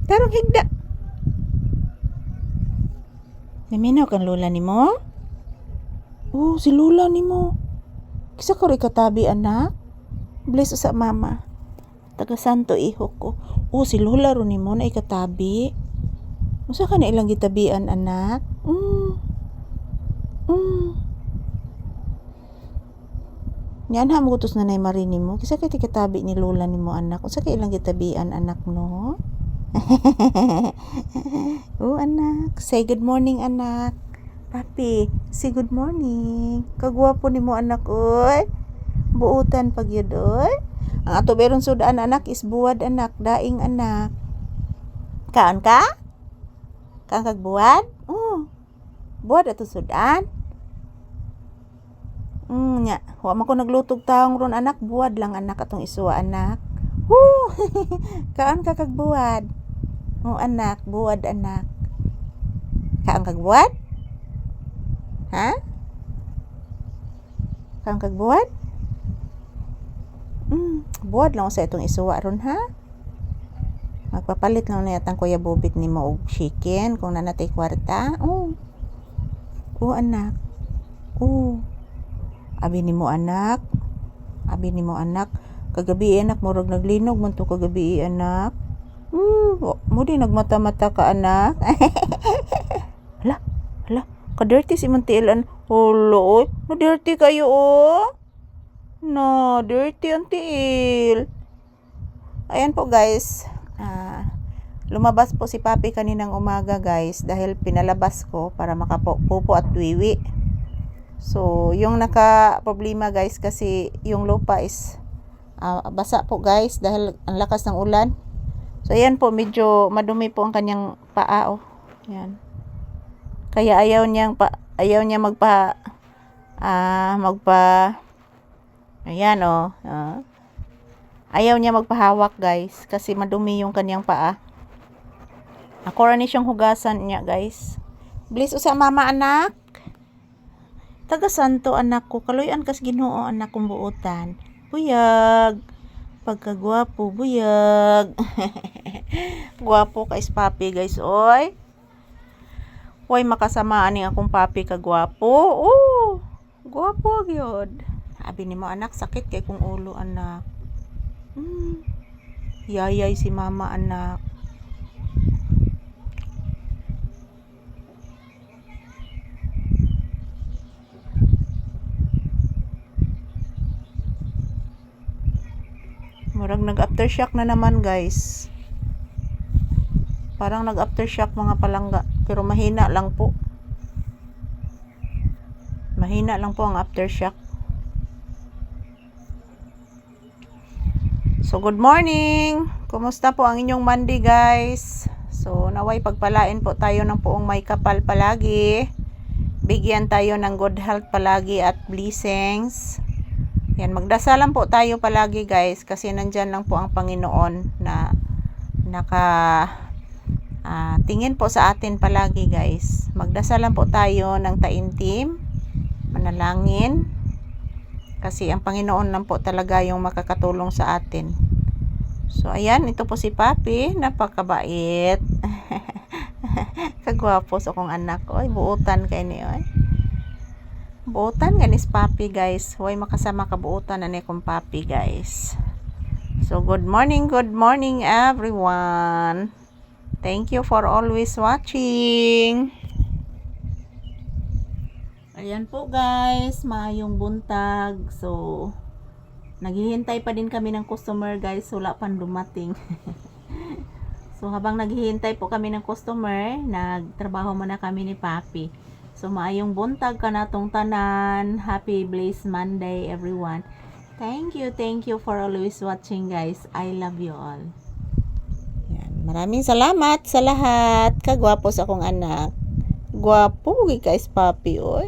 Tarong higda. Naminaw kan lola nimo? Oh, si lola nimo. Kisa ko rin katabi, anak. Bless sa mama. Taga santo ihok ko. Oh, si lola ron nimo na ikatabi. Usa ka na ilang gitabian, anak? Yan ha mo gutos na nay marini mo. Kisa kay tikatabi ni lola nimo, anak. Usa ka ilang gitabian, anak, no? Oh, anak. Say good morning, anak. Papi, say good morning. Kagwapo nimo, anak, oy. Buutan pag yun, oy. Ang ato beron sudan, anak, is buwad, anak. Daing, anak. Kaan ka? Kaan kag buwad? Buwad ato sudan. Nya. Wa man ko naglutog taong ron, anak. Buwad lang, anak, atong isuwa, anak. Woo! Kaan ka kag buwad? Anak, buwad, anak. Kaan kag buwad? Ha? Kaan kag buwad? Buwad lang sa itong isuwa ron, ha? Magpapalit lang na yatang kuya bubit ni mo og chicken kung nanatay kwarta. Anak. Abi ni mo, anak. Abi ni mo, anak. Kagabi, anak, murag naglinog man to kagabi, anak. Mo di nagmata-mata ka, anak. Hala. Ka-dirty si Mantiilan. Holo, oy. Na-dirty kayo, oh. No, dirty ang tiil. Ayan po, guys. Lumabas po si Papi kaninang umaga, guys, dahil pinalabas ko para makapupo at wiwi. So, yung naka-problema, guys, kasi yung lupa is basa po, guys, dahil ang lakas ng ulan. So, ayan po, medyo madumi po ang kanyang paa, oh. Ayan. Kaya ayaw niya ayan, oh. Ayaw niya magpahawak, guys, kasi madumi yung kanyang paa. Ako rin siyang hugasan niya, guys. Bless sa mama, anak. Taga santo, anak ko. Kaluyan kas Ginoo, anak kong buutan. Buyag. Pagkagwapo, buyag. Gwapo ka is Papi, guys, oy. Huwag makasamaan ni akong Papi kagwapo. Gwapo gyud. Abi ni mo, anak, sakit kay kong ulo, anak. Yayay si mama, anak. Murag nag-aftershock na naman, guys. Parang nag-aftershock mga palangga. Pero mahina lang po. Mahina lang po ang aftershock. So, good morning! Kumusta po ang inyong Monday, guys? So, naway pagpalain po tayo ng poong may kapal palagi. Bigyan tayo ng good health palagi at blessings. Yan, magdasalan po tayo palagi, guys, kasi nandyan lang po ang Panginoon na tingin po sa atin palagi, guys. Magdasalan po tayo ng taimtim, manalangin, kasi ang Panginoon lang po talaga yung makakatulong sa atin. So, ayan, ito po si Papi, napakabait. Kagwapo sa kong anak ko. Ay, buutan kayo niyo, eh. Buutan ganis Papi, guys. Huwag makasama kabuutan na ni kong Papi, guys. So, good morning, everyone. Thank you for always watching. Ayan po, guys, maayong buntag. So, naghihintay pa din kami ng customer, guys. Wala pang dumating. So, habang naghihintay po kami ng customer, nagtrabaho muna kami ni Papi. So, maayong buntag ka natong tanan. Happy blessed Monday, everyone. Thank you for always watching, guys. I love you all. Yan. Maraming salamat sa lahat. Kagwapo sa akong anak. Gwapo, guys, Papi, oy.